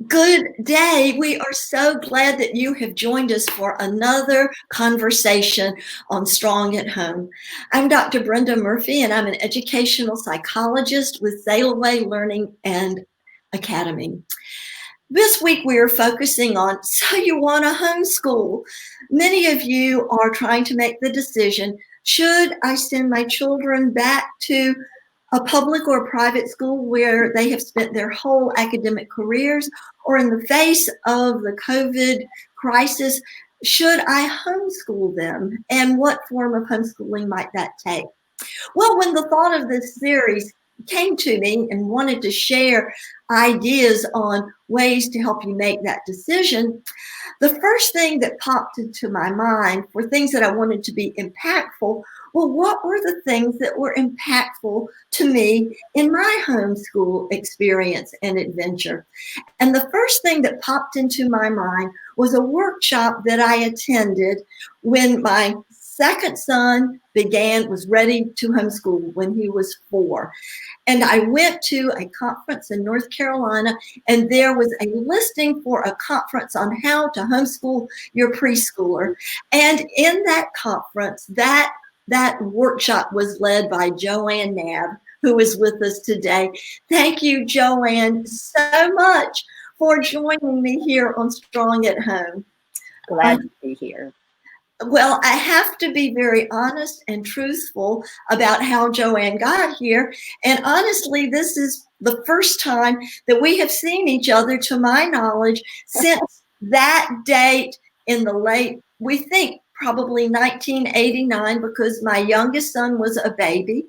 Good day. We are so glad that you have joined us for another conversation on Strong at Home. I'm Dr. Brenda Murphy, and I'm an educational psychologist with Sail Away Learning and Academy. This week we are focusing on, so you want to homeschool. Many of you are trying to make the decision, should I send my children back to a public or private school where they have spent their whole academic careers, or in the face of the COVID crisis, should I homeschool them? And what form of homeschooling might that take? Well, when the thought of this series came to me and wanted to share ideas on ways to help you make that decision, the first thing that popped into my mind were things that I wanted to be impactful. Well, what were the things that were impactful to me in my homeschool experience and adventure? And the first thing that popped into my mind was a workshop that I attended when my second son was ready to homeschool when he was 4. And I went to a conference in North Carolina, and there was a listing for a conference on how to homeschool your preschooler. And in that conference, that workshop was led by Joann Nabb, who is with us today. Thank you, Joann, so much for joining me here on Strong at Home. Glad to be here. Well, I have to be very honest and truthful about how Joann got here. And honestly, this is the first time that we have seen each other, to my knowledge, since that date in the late, we think, probably 1989, because my youngest son was a baby.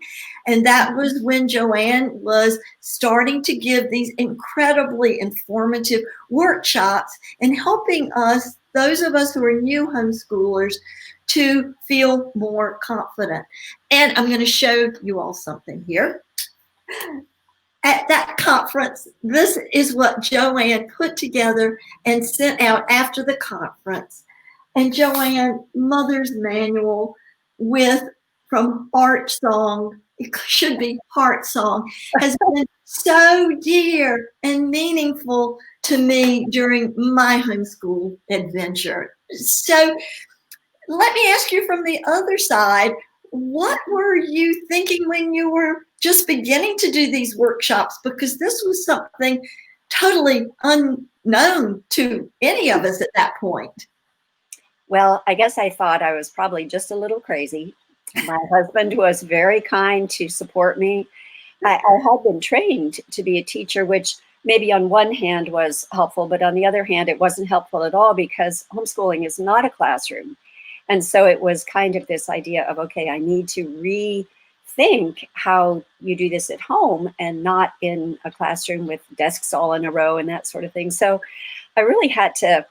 And that was when Joann was starting to give these incredibly informative workshops and helping us, those of us who are new homeschoolers, to feel more confident. And I'm going to show you all something here. At that conference, this is what Joann put together and sent out after the conference. And Joann, Mother's Manual from Heart Song, it should be Heart Song, has been so dear and meaningful to me during my homeschool adventure. So let me ask you from the other side, what were you thinking when you were just beginning to do these workshops? Because this was something totally unknown to any of us at that point. Well, I guess I thought I was probably just a little crazy. My husband was very kind to support me. I had been trained to be a teacher, which maybe on one hand was helpful, but on the other hand, it wasn't helpful at all because homeschooling is not a classroom. And so it was kind of this idea of, okay, I need to rethink how you do this at home and not in a classroom with desks all in a row and that sort of thing. So I really had to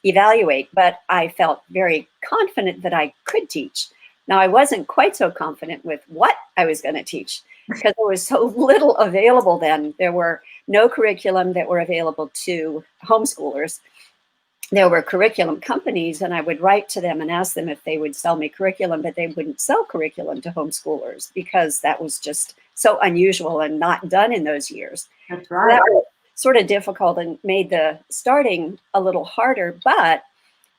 evaluate, but I felt very confident that I could teach. Now, I wasn't quite so confident with what I was going to teach because there was so little available then. There were no curriculum that were available to homeschoolers. There were curriculum companies, and I would write to them and ask them if they would sell me curriculum, but they wouldn't sell curriculum to homeschoolers because that was just so unusual and not done in those years. That's right. That was sort of difficult and made the starting a little harder, but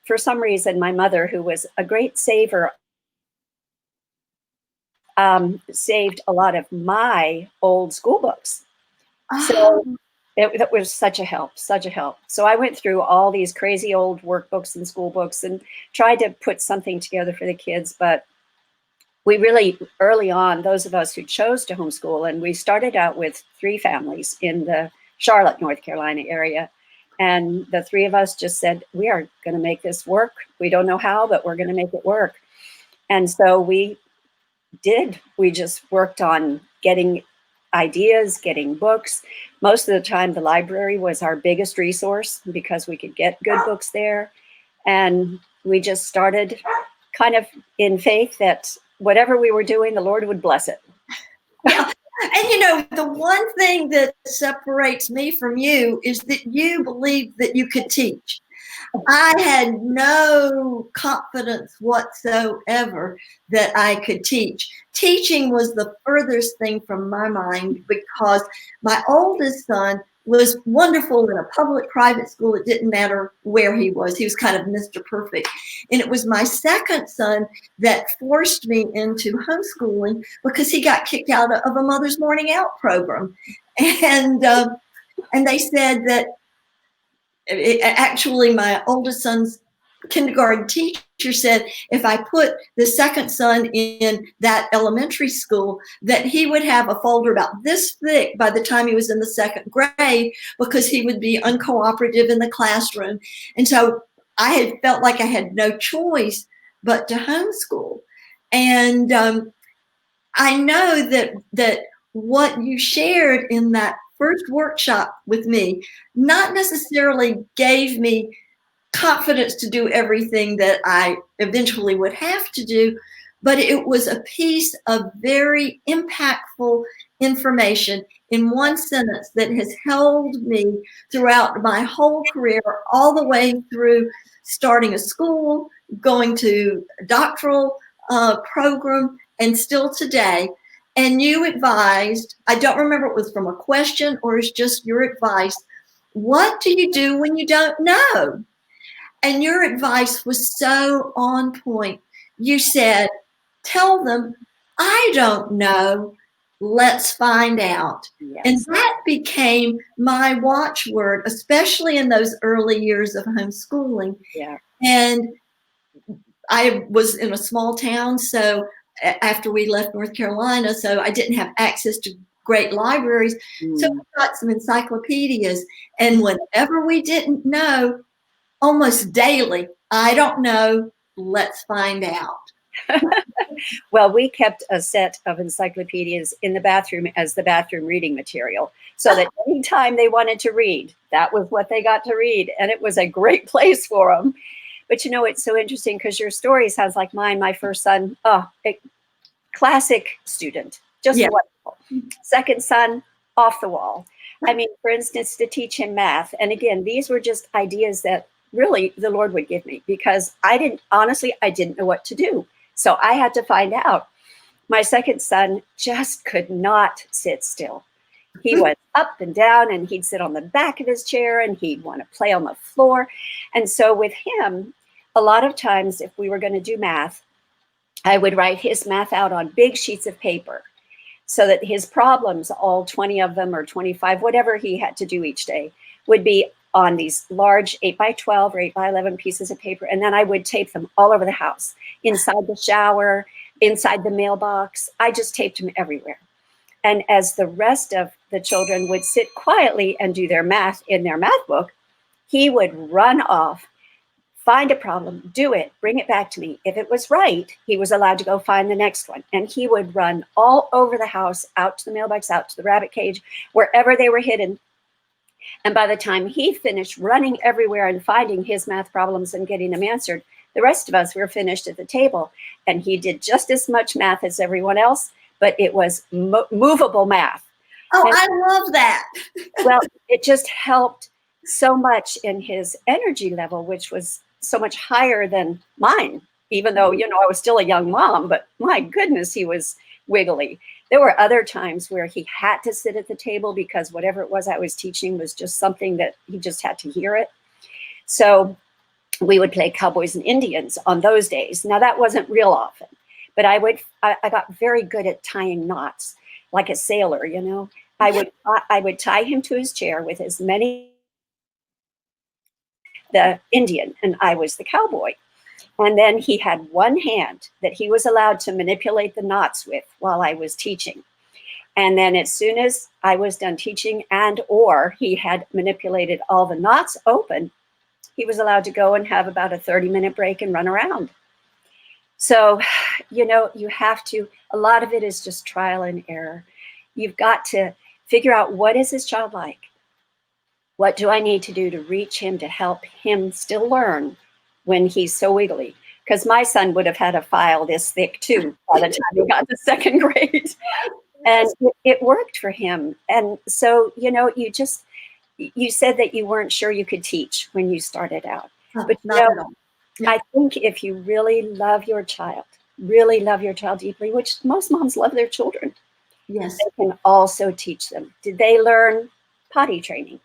for some reason, my mother, who was a great saver, saved a lot of my old school books. So it was such a help. So I went through all these crazy old workbooks and school books and tried to put something together for the kids. But we really, early on, those of us who chose to homeschool, and we started out with 3 families in the Charlotte, North Carolina area. And the 3 of us just said, we are going to make this work. We don't know how, but we're going to make it work. And so we did. We just worked on getting ideas, getting books. Most of the time, the library was our biggest resource because we could get good books there. And we just started kind of in faith that whatever we were doing, the Lord would bless it. Yeah. And you know, the one thing that separates me from you is that you believed that you could teach. I had no confidence whatsoever that I could teach. Teaching was the furthest thing from my mind because my oldest son was wonderful in a public private school. It didn't matter where he was. He was kind of Mr. Perfect. And it was my second son that forced me into homeschooling because he got kicked out of a Mother's Morning Out program. And, uh, and they said that actually my oldest son's kindergarten teacher said if I put the second son in that elementary school, that he would have a folder about this thick by the time he was in the second grade because he would be uncooperative in the classroom. And so I had felt like I had no choice but to homeschool. And I know that what you shared in that first workshop with me not necessarily gave me confidence to do everything that I eventually would have to do, but it was a piece of very impactful information in one sentence that has held me throughout my whole career, all the way through starting a school, going to a doctoral program, and still today. And you advised, I don't remember it was from a question or it's just your advice, what do you do when you don't know? And your advice was so on point. You said, tell them, I don't know, let's find out. Yes. And that became my watchword, especially in those early years of homeschooling. Yeah. And I was in a small town, so after we left North Carolina, so I didn't have access to great libraries. So we got some encyclopedias. And whenever we didn't know, almost daily, I don't know, let's find out. Well, we kept a set of encyclopedias in the bathroom as the bathroom reading material so that anytime they wanted to read, that was what they got to read. And it was a great place for them. But you know, it's so interesting because your story sounds like mine. My first son, a classic student, just wonderful. Second son, off the wall. I mean, for instance, to teach him math. And again, these were just ideas that really the Lord would give me because I didn't know what to do. So I had to find out. My second son just could not sit still. He went up and down and he'd sit on the back of his chair and he'd want to play on the floor. And so with him, a lot of times if we were going to do math, I would write his math out on big sheets of paper so that his problems, all 20 of them or 25, whatever he had to do each day, would be on these large 8x12 or 8x11 pieces of paper. And then I would tape them all over the house, inside the shower, inside the mailbox. I just taped them everywhere. And as the rest of the children would sit quietly and do their math in their math book, he would run off, find a problem, do it, bring it back to me. If it was right, he was allowed to go find the next one. And he would run all over the house, out to the mailbox, out to the rabbit cage, wherever they were hidden. And by the time he finished running everywhere and finding his math problems and getting them answered, the rest of us were finished at the table. And he did just as much math as everyone else, but it was movable math. Oh, and I love that. Well, it just helped so much in his energy level, which was so much higher than mine, even though, you know, I was still a young mom, but my goodness, he was wiggly. There were other times where he had to sit at the table because whatever it was I was teaching was just something that he just had to hear it. So we would play Cowboys and Indians on those days. Now that wasn't real often, but I got very good at tying knots like a sailor, you know. I would tie him to his chair with as many the Indian and I was the cowboy. And then he had one hand that he was allowed to manipulate the knots with while I was teaching. And then as soon as I was done teaching and or he had manipulated all the knots open, he was allowed to go and have about a 30-minute break and run around. So, you know, you have to, a lot of it is just trial and error. You've got to figure out, what is this child like? What do I need to do to reach him, to help him still learn when he's so wiggly? Because my son would have had a file this thick too by the time he got to second grade. And it worked for him. And so, you know, you said that you weren't sure you could teach when you started out. But Not at all. Yeah. I think if you really love your child deeply, which most moms love their children, Yes. they can also teach them. Did they learn potty training?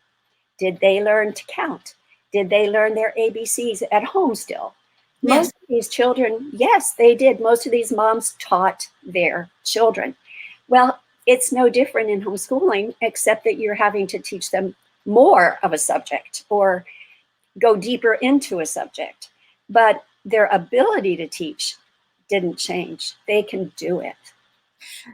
Did they learn to count? Did they learn their ABCs at home still? Yes. Most of these children, yes, they did. Most of these moms taught their children. Well, it's no different in homeschooling, except that you're having to teach them more of a subject or go deeper into a subject. But their ability to teach didn't change. They can do it.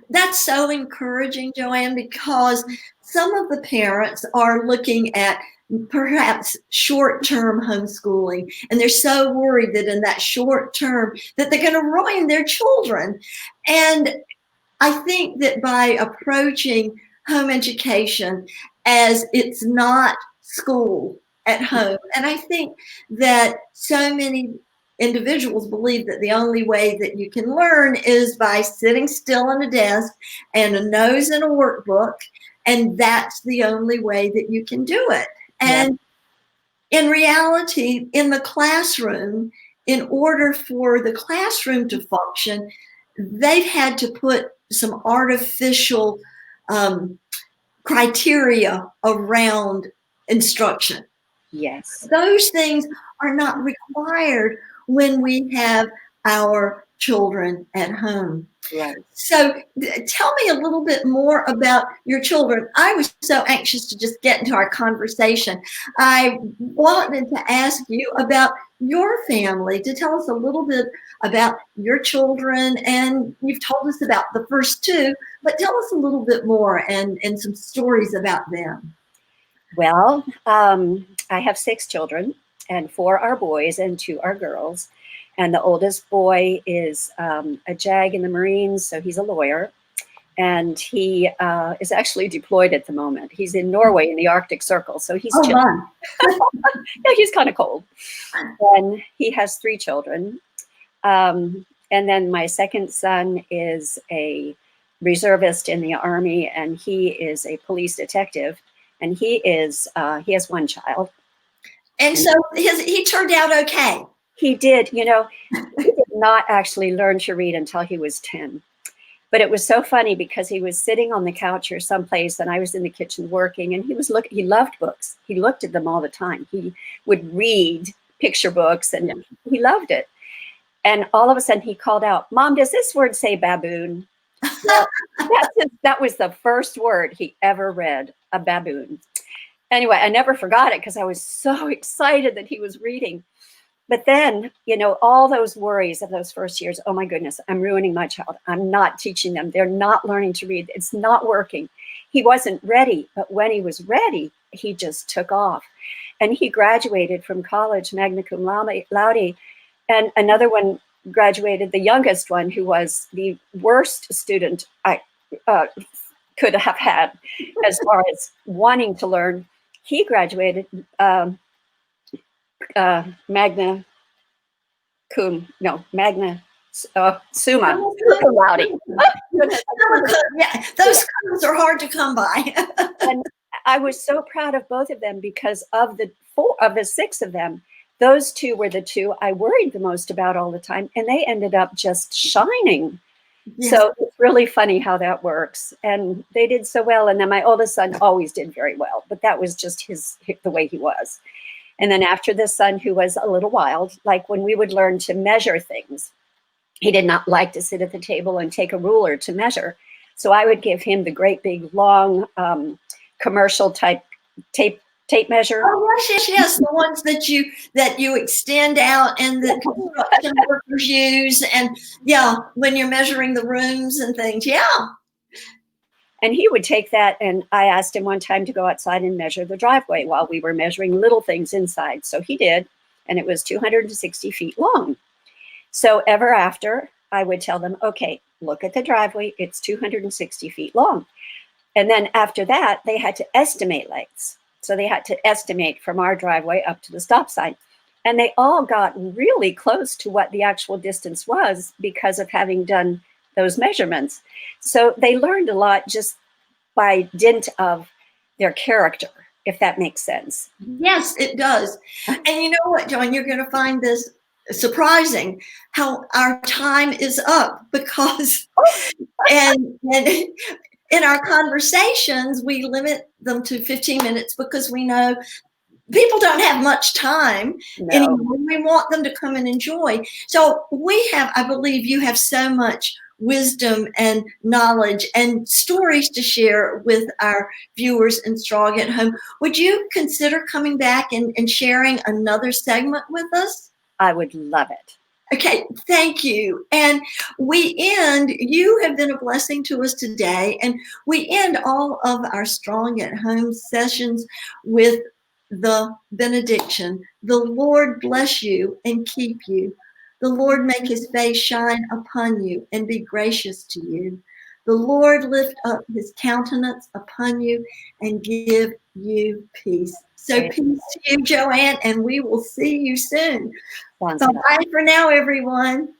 That's so encouraging, Joann, because some of the parents are looking at perhaps short-term homeschooling, and they're so worried that in that short term that they're going to ruin their children. And I think that by approaching home education as it's not school at home, and I think that so many individuals believe that the only way that you can learn is by sitting still on a desk and a nose in a workbook, and that's the only way that you can do it. Yeah. And in reality, in the classroom, in order for the classroom to function, they've had to put some artificial criteria around instruction. Yes. Those things are not required when we have our children at home. Right. So tell me a little bit more about your children. I was so anxious to just get into our conversation. I wanted to ask you about your family, to tell us a little bit about your children. And you've told us about the first two, but tell us a little bit more and some stories about them. Well, I have 6 children, and 4 are boys and 2 are girls. And the oldest boy is a JAG in the Marines, so he's a lawyer. And he is actually deployed at the moment. He's in Norway in the Arctic Circle, so he's chilling. Yeah, he's kind of cold. And he has 3 children. And then my second son is a reservist in the Army, and he is a police detective. And he has 1 child. And so he turned out okay. He did, he did not actually learn to read until he was 10. But it was so funny because he was sitting on the couch or someplace and I was in the kitchen working, and he loved books. He looked at them all the time. He would read picture books and he loved it. And all of a sudden he called out, "Mom, does this word say baboon?" Well, that was the first word he ever read, a baboon. Anyway, I never forgot it because I was so excited that he was reading. But then, all those worries of those first years, oh my goodness, I'm ruining my child. I'm not teaching them. They're not learning to read. It's not working. He wasn't ready, but when he was ready, he just took off. And he graduated from college, magna cum laude, and another one graduated, the youngest one, who was the worst student I could have had as far as wanting to learn. He graduated magna summa cum laude. Yeah, those codes are hard to come by. And I was so proud of both of them because of the 6 of them, those 2 were the 2 I worried the most about all the time, and they ended up just shining. Yes. So it's really funny how that works. And they did so well. And then my oldest son always did very well, but that was just the way he was. And then after this son, who was a little wild, like when we would learn to measure things, he did not like to sit at the table and take a ruler to measure. So I would give him the great big long commercial type tape measure. Oh yes, the ones that you extend out and that construction workers use, and when you're measuring the rooms and things, And he would take that, and I asked him one time to go outside and measure the driveway while we were measuring little things inside. So he did, and it was 260 feet long. So ever after, I would tell them, okay, look at the driveway, it's 260 feet long. And then after that, they had to estimate lengths. So they had to estimate from our driveway up to the stop sign. And they all got really close to what the actual distance was because of having done those measurements. So they learned a lot just by dint of their character if that makes sense. Yes, it does. And you know what, Joann, you're going to find this surprising how our time is up because and in our conversations we limit them to 15 minutes because we know people don't have much time No. anymore. We want them to come and enjoy. So we have, I believe you have so much wisdom and knowledge and stories to share with our viewers in Strong at Home. Would you consider coming back and sharing another segment with us? I would love it. Okay, thank you. And you have been a blessing to us today, and we end all of our Strong at Home sessions with the benediction. The Lord bless you and keep you. The Lord make his face shine upon you and be gracious to you. The Lord lift up his countenance upon you and give you peace. So peace to you, Joann, and we will see you soon. Sounds Bye for now, everyone.